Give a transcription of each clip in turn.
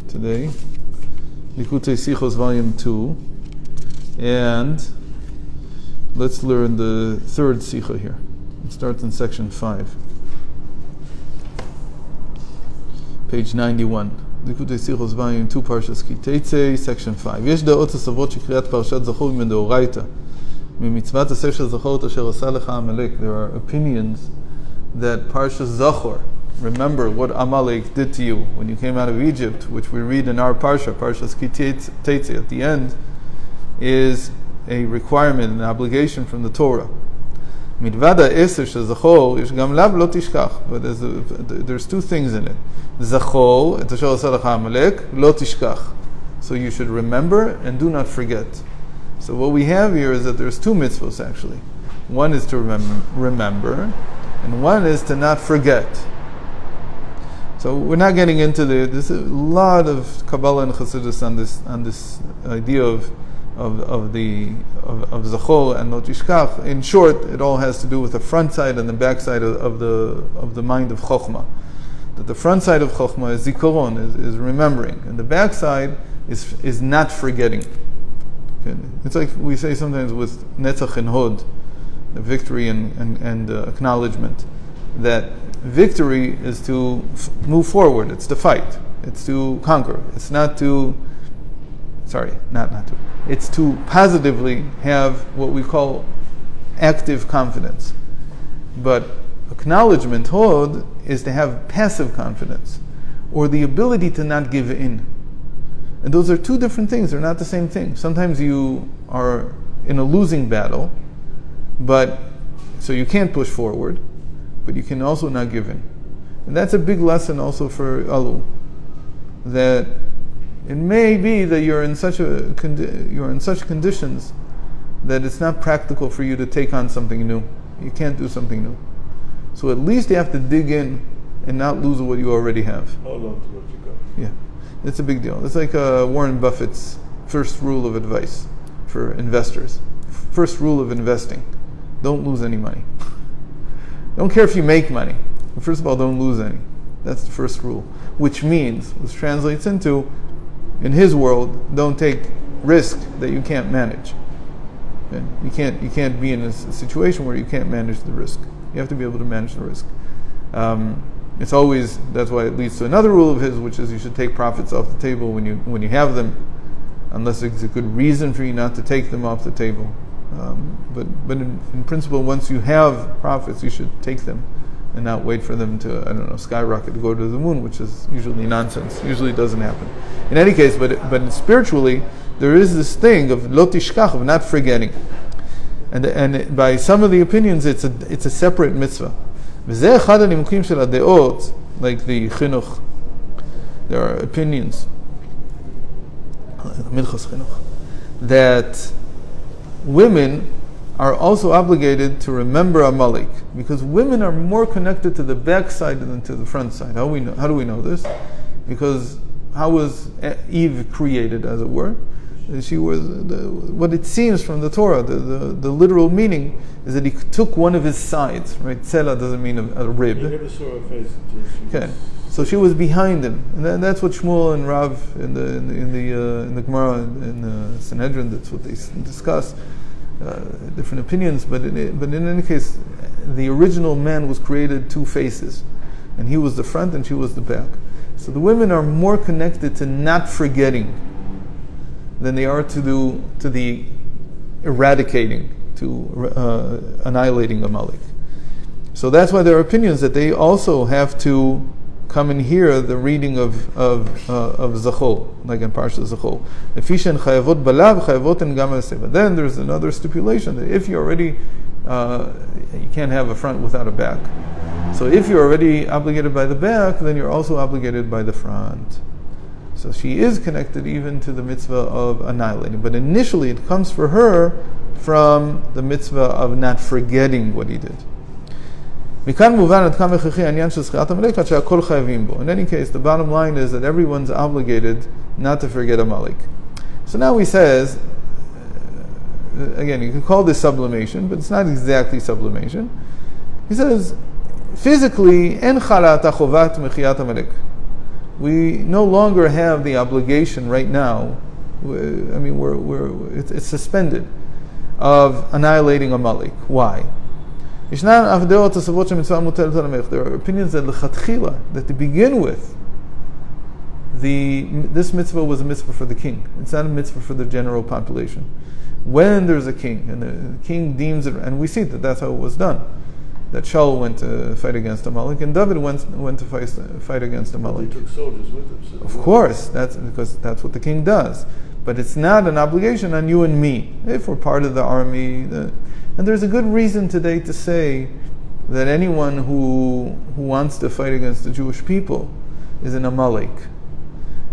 today. Likkutei Sichot, Volume 2. And let's learn the third Sicha here. It starts in section 5. Page 91. Likkutei Sichot, Volume 2, Parshas Ki Teitzei, section 5. יש דעות הסברות שקריאת פרשת זכור מדאורייתא. ממצוות עשה של זכור אשר עשה לך עמלק. There are opinions that Parshas Zachor, remember what Amalek did to you when you came out of Egypt, which we read in our Parsha, Parshas Ki Teitzei, at the end, is a requirement, an obligation from the Torah. Midvad ha'eser shel zachor, yesh gam lav lo tishkach. But there's two things in it. Zachor, et asher aseh lecha Amalek, lo tishkach. So you should remember and do not forget. So what we have here is that there's two mitzvos actually. One is to remember, and one is to not forget. So we're not getting into there's a lot of Kabbalah and Chassidus on this idea of Zachor and Lo Tishkach. In short, it all has to do with the front side and the back side of the mind of Chokhmah. That the front side of Chokhmah is Zikaron, is remembering, and the back side is not forgetting. Okay. It's like we say sometimes with Netzach and Hod, the victory and acknowledgement, that victory is to move forward, it's to fight, it's to conquer, it's it's to positively have what we call active confidence. But acknowledgement, Hod, is to have passive confidence, or the ability to not give in. And those are two different things, they're not the same thing. Sometimes you are in a losing battle, but so you can't push forward, but you can also not give in. And that's a big lesson also for Alu, that it may be that you're in such conditions that it's not practical for you to take on something new. You can't do something new. So at least you have to dig in and not lose what you already have. Hold on to what you got. Yeah, it's a big deal. It's like Warren Buffett's first rule of advice for investors. First rule of investing: don't lose any money. Don't care if you make money. But first of all, don't lose any. That's the first rule. Which translates into, in his world, don't take risk that you can't manage. Okay? You can't be in a situation where you can't manage the risk. You have to be able to manage the risk. It's always, that's why it leads to another rule of his, which is you should take profits off the table when you have them, unless it's a good reason for you not to take them off the table. But in principle, once you have profits, you should take them and not wait for them to, skyrocket, to go to the moon, which is usually nonsense. Usually it doesn't happen. In any case, but spiritually, there is this thing of lo tishkach, of not forgetting. And by some of the opinions, it's a separate mitzvah. V'zeh echad hanimukim shel hadeot, like the chinuch. There are opinions, Minchas chinuch, that women are also obligated to remember Amalek, because women are more connected to the back side than to the front side. How do we know this? Because how was Eve created, as it were? She was what it seems from the Torah. The literal meaning is that he took one of his sides. Right? Tzela doesn't mean a rib. You never saw her face. Okay. So she was behind him, and that's what Shmuel and Rav in the Gemara in the Sanhedrin. That's what they discuss. Different opinions, but in any case, the original man was created two faces, and he was the front and she was the back. So the women are more connected to not forgetting than they are to the eradicating, to annihilating Amalek. So that's why there are opinions that they also have to come and hear the reading of Zachor, like in Parsha Zachor. But then there's another stipulation that if you already, you can't have a front without a back. So if you're already obligated by the back, then you're also obligated by the front. So she is connected even to the mitzvah of annihilating. But initially it comes for her from the mitzvah of not forgetting what he did. In any case, the bottom line is that everyone's obligated not to forget Amalek. So now he says, again, you can call this sublimation, but it's not exactly sublimation. He says, physically, en chalat achovat mechiyat Amalek. we no longer have the obligation right now. It's suspended of annihilating Amalek. Why? There are opinions that lechatchila, that to begin with, this mitzvah was a mitzvah for the king. It's not a mitzvah for the general population. When there's a king, and the king deems it, and we see that that's how it was done, that Shaul went to fight against Amalek, and David went to fight against Amalek. He took soldiers with him. So of course, that's because that's what the king does. But it's not an obligation on you and me, if we're part of the army. And there's a good reason today to say that anyone who wants to fight against the Jewish people is an Amalek.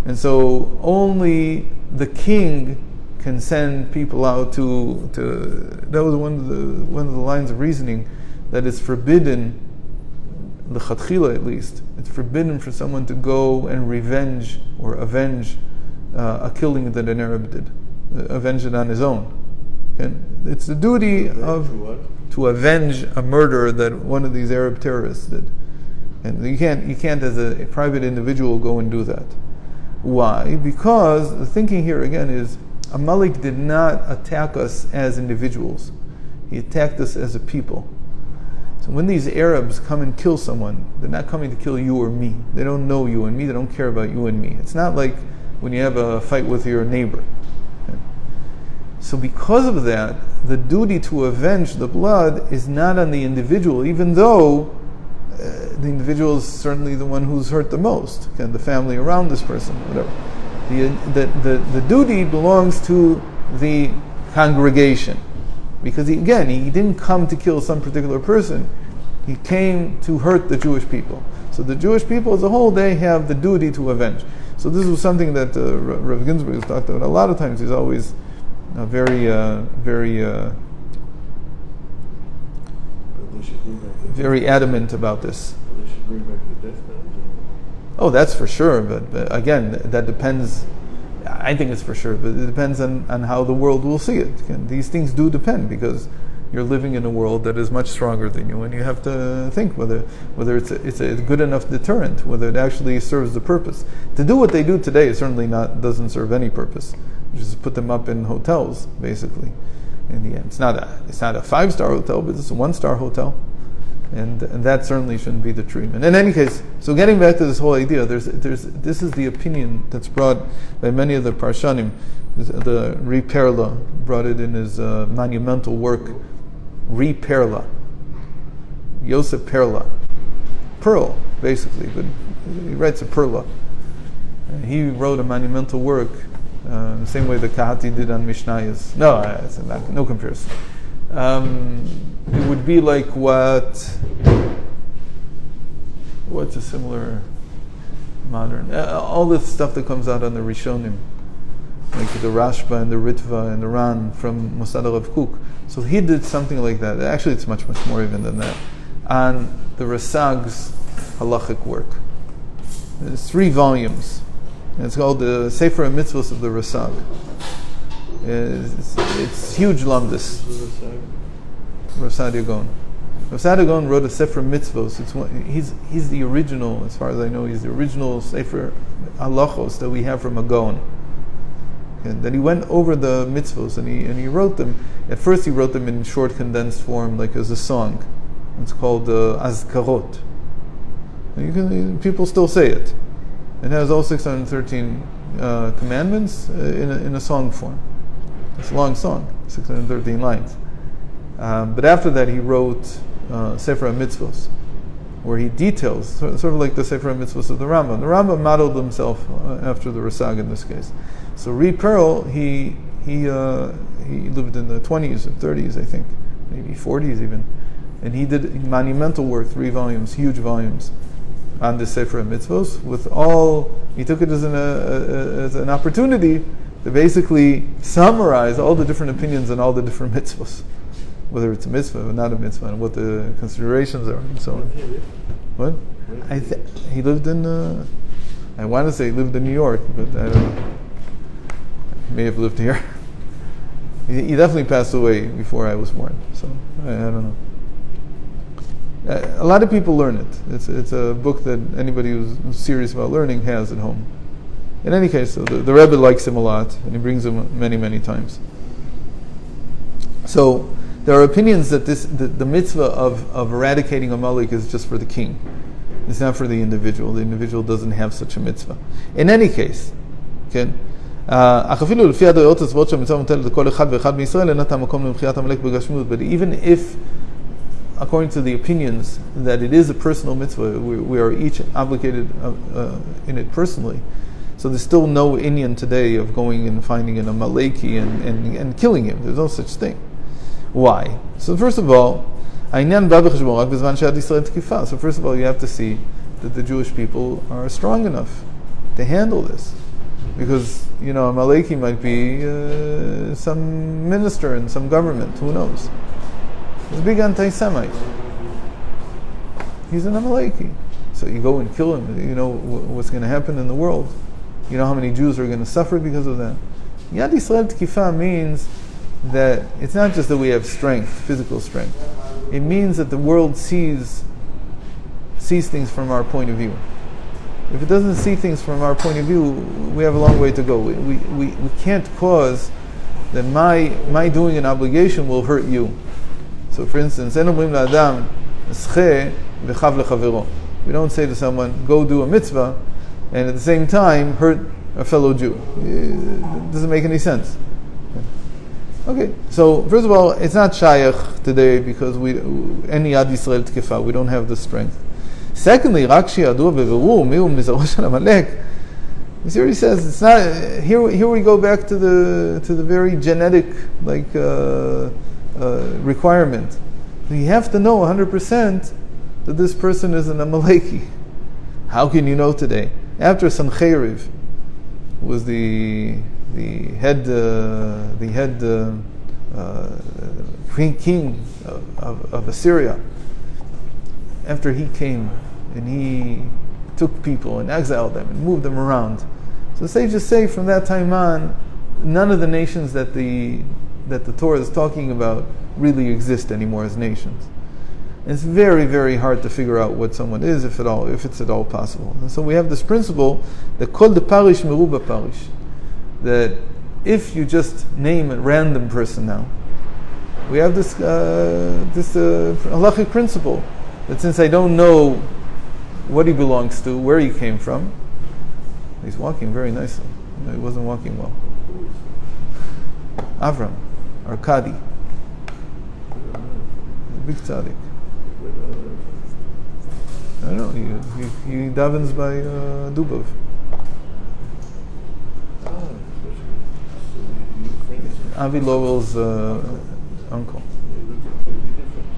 And so only the king can send people out to that was one of the lines of reasoning, that it's forbidden, l'chatchila at least, it's forbidden for someone to go and revenge or avenge a killing that an Arab did, avenge it on his own. And it's the duty to avenge a murder that one of these Arab terrorists did. And you can't as a private individual go and do that. Why? Because the thinking here again is, Amalek did not attack us as individuals. He attacked us as a people. So when these Arabs come and kill someone, they're not coming to kill you or me. They don't know you and me. They don't care about you and me. It's not like when you have a fight with your neighbor. So because of that, the duty to avenge the blood is not on the individual, even though the individual is certainly the one who's hurt the most, and the family around this person, whatever. The duty belongs to the congregation, because he didn't come to kill some particular person. He came to hurt the Jewish people. So the Jewish people as a whole, they have the duty to avenge. So this was something that Rav Ginsburg has talked about a lot of times. He's always very adamant about this. They should bring back the death penalty. Oh, that's for sure. But again, that depends. I think it's for sure, but it depends on how the world will see it. And these things do depend, because you're living in a world that is much stronger than you, and you have to think whether it's a good enough deterrent, whether it actually serves the purpose. To do what they do today certainly doesn't serve any purpose. You just put them up in hotels, basically. In the end, it's not a 5-star hotel, but it's a 1-star hotel. And that certainly shouldn't be the treatment. In any case, so getting back to this whole idea, this is the opinion that's brought by many of the Parshanim. The Ri Perla brought it in his monumental work, Ri Perla, Yosef Perla, pearl basically, but he writes a perla. He wrote a monumental work, the same way the Kahati did on Mishnayos. No comparison. It would be like what's a similar modern, all the stuff that comes out on the Rishonim, like the Rashba and the Ritva and the Ran from Mosad Rav Kook. So he did something like that. Actually, it's much more even than that, on the Rasag's halachic work. It's 3 volumes. And it's called the Sefer HaMitzvos of the Rasag. It's huge lumdus. Rav Sadia Gaon. Rav Sadia Gaon wrote a Sefer Mitzvos. He's the original, as far as I know, he's the original Sefer Halachos that we have from a Gaon. And then he went over the mitzvos and he wrote them. At first he wrote them in short condensed form, like as a song. It's called Azkarot. People still say it. It has all 613 commandments in a song form. It's a long song, 613 lines. But after that, he wrote Sefer HaMitzvos, where he details, sort of like the Sefer HaMitzvos of the Rambam. The Rambam modeled himself after the Rasag in this case. So Ri Perl, he lived in the 20s and 30s, I think, maybe 40s even, and he did monumental work, 3 volumes, huge volumes, on the Sefer HaMitzvos. He took it as an opportunity to basically summarize all the different opinions on all the different mitzvos, whether it's a mitzvah or not a mitzvah, and what the considerations are, and so on. What? He lived in, I want to say he lived in New York, but I don't know. He may have lived here. He definitely passed away before I was born, so I don't know. A lot of people learn it. It's a book that anybody who's serious about learning has at home. In any case, so the Rebbe likes him a lot, and he brings him many, many times. So there are opinions that the mitzvah of eradicating Amalek is just for the king. It's not for the individual. The individual doesn't have such a mitzvah. In any case, okay. But even if, according to the opinions, that it is a personal mitzvah, we are each obligated in it personally. So there's still no inyan today of going and finding an Amaleki and killing him. There's no such thing. Why? So first of all, so first of all, you have to see that the Jewish people are strong enough to handle this. Because, Amaleki might be some minister in some government, who knows? He's a big anti-Semite. He's an Amaleki. So you go and kill him, you know what's going to happen in the world. You know how many Jews are going to suffer because of that. Yad Yisrael Tkifa means that it's not just that we have strength, physical strength. It means that the world sees things from our point of view. If it doesn't see things from our point of view, we have a long way to go. We can't cause that my doing an obligation will hurt you. So for instance, we don't say to someone, go do a mitzvah, and at the same time hurt a fellow Jew. It doesn't make any sense. Okay, so first of all, it's not shayach today because any Yad Yisrael Tkefa, we don't have the strength. Secondly, Rakshi Adu Beveru Miu Mizarosh Amalek. He already says it's not. Here we go back to the very genetic requirement. You have to know 100% that this person is an Amaleki. How can you know today? After Sancheriv was the head king of Assyria. After he came and he took people and exiled them and moved them around. So sages say from that time on, none of the nations that the Torah is talking about really exist anymore as nations. And it's very, very hard to figure out what someone is, if it's at all possible. And so we have this principle that kol de parish meruba parish, that if you just name a random person now, we have this halachic principle that since I don't know what he belongs to, where he came from, he's walking very nicely. He wasn't walking well. Avram, Arkadi, big tzaddik. I don't know. He davens by Dubov. Avi Lowell's uncle.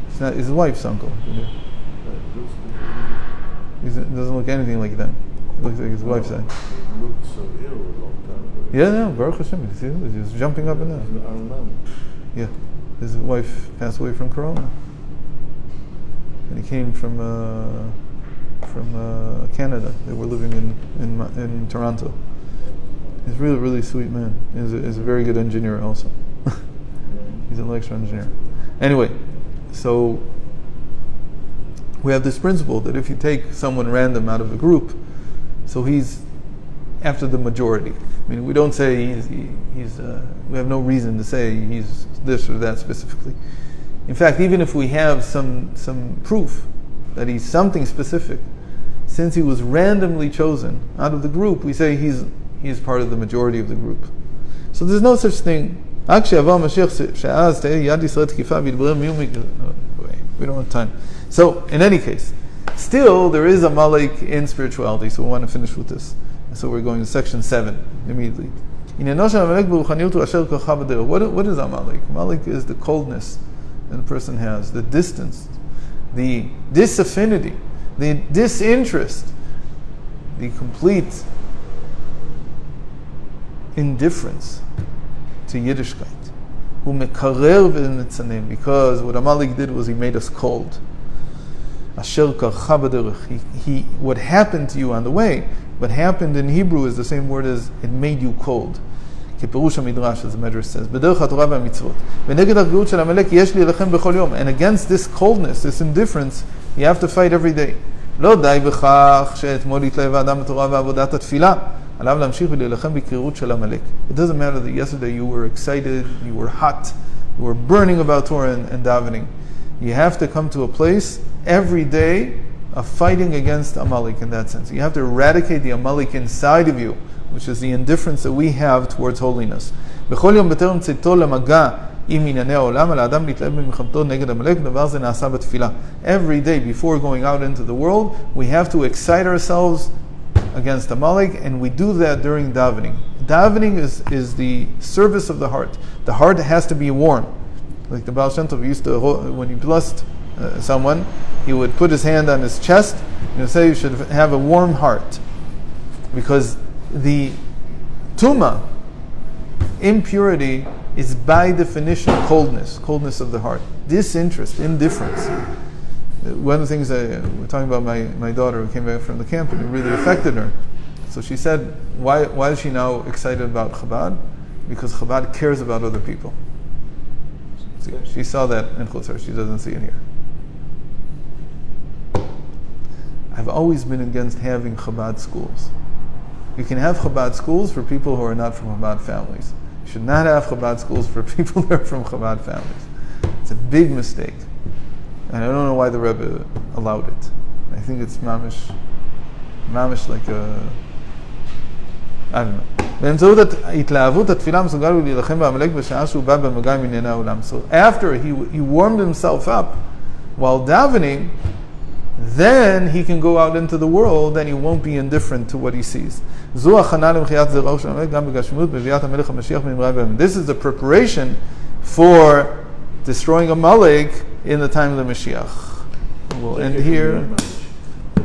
It's not his wife's uncle. He doesn't look anything like that. He looks like his wife's side. Yeah, Baruch Hashem. You see, he's jumping up and down. Yeah, his wife passed away from corona, and he came from Canada. They were living in Toronto. He's a really, really sweet man. He's a very good engineer also. He's an electrical engineer. Anyway, so we have this principle that if you take someone random out of a group, so he's after the majority. I mean, we don't say he's we have no reason to say he's this or that specifically. In fact, even if we have some proof that he's something specific, since he was randomly chosen out of the group, we say he's part of the majority of the group. So there's no such thing. We don't have time. So, in any case, still there is Amalek in spirituality, so we want to finish with this. So we're going to section 7 immediately. What is Amalek? Amalek is the coldness that a person has, the distance, the disaffinity, the disinterest, the complete indifference to Yiddishkeit. Because what Amalek did was he made us cold. What happened to you on the way, what happened in Hebrew is the same word as it made you cold. כפירוש המדרש, as the Medrash says, בדרך התורה והמצוות. ונגד הגאות של עמלק יש להילחם בכל יום. And against this coldness, this indifference, You have to fight every day. לא די בכך שאתמול התלהב האדם בתורה ועבודת התפילה. עליו להמשיך ולהילחם בקרירות של עמלק. It doesn't matter that yesterday you were excited, you were hot, you were burning about Torah and davening. You have to come to a place every day of fighting against Amalek in that sense. You have to eradicate the Amalek inside of you, which is the indifference that we have towards holiness. בכל יום בטרם צאתו למגע עם ענייני העולם, על האדם להתלהב במלחמתו נגד עמלק, דבר זה נעשה בתפילה. Every day before going out into the world, we have to excite ourselves against Amalek, and we do that during davening. Davening is the service of the heart. The heart has to be warm. Like the Baal Shem Tov used to, when he blessed someone, he would put his hand on his chest and he'd say you should have a warm heart. Because the tuma, impurity, is by definition coldness of the heart. Disinterest, indifference. One of the things we're talking about my daughter who came back from the camp, and it really affected her. So she said, why is she now excited about Chabad? Because Chabad cares about other people. She saw that in Chutzar, she doesn't see it here. I've always been against having Chabad schools. You can have Chabad schools for people who are not from Chabad families. You should not have Chabad schools for people who are from Chabad families. It's a big mistake. And I don't know why the Rebbe allowed it. I think it's mamish like a, I don't know. באמצעות התלהבות התפילה מסוגל הוא להילחם בעמלק בשעה שהוא בא במגע עם ענייני העולם. So after he warmed himself up while davening, then he can go out into the world and he won't be indifferent to what he sees. זו הכנה למחיית זרעו של עמלק גם בגשמיות בביאת המלך המשיח במהרה בימינו. This is the preparation for destroying Amalek in the time of the Mashiach. We'll end here,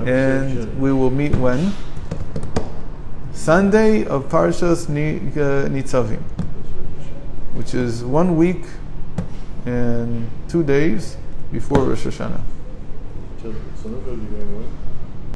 and we will meet when? Sunday of Parshas Nitzavim, which is 1 week and 2 days before Rosh Hashanah. So,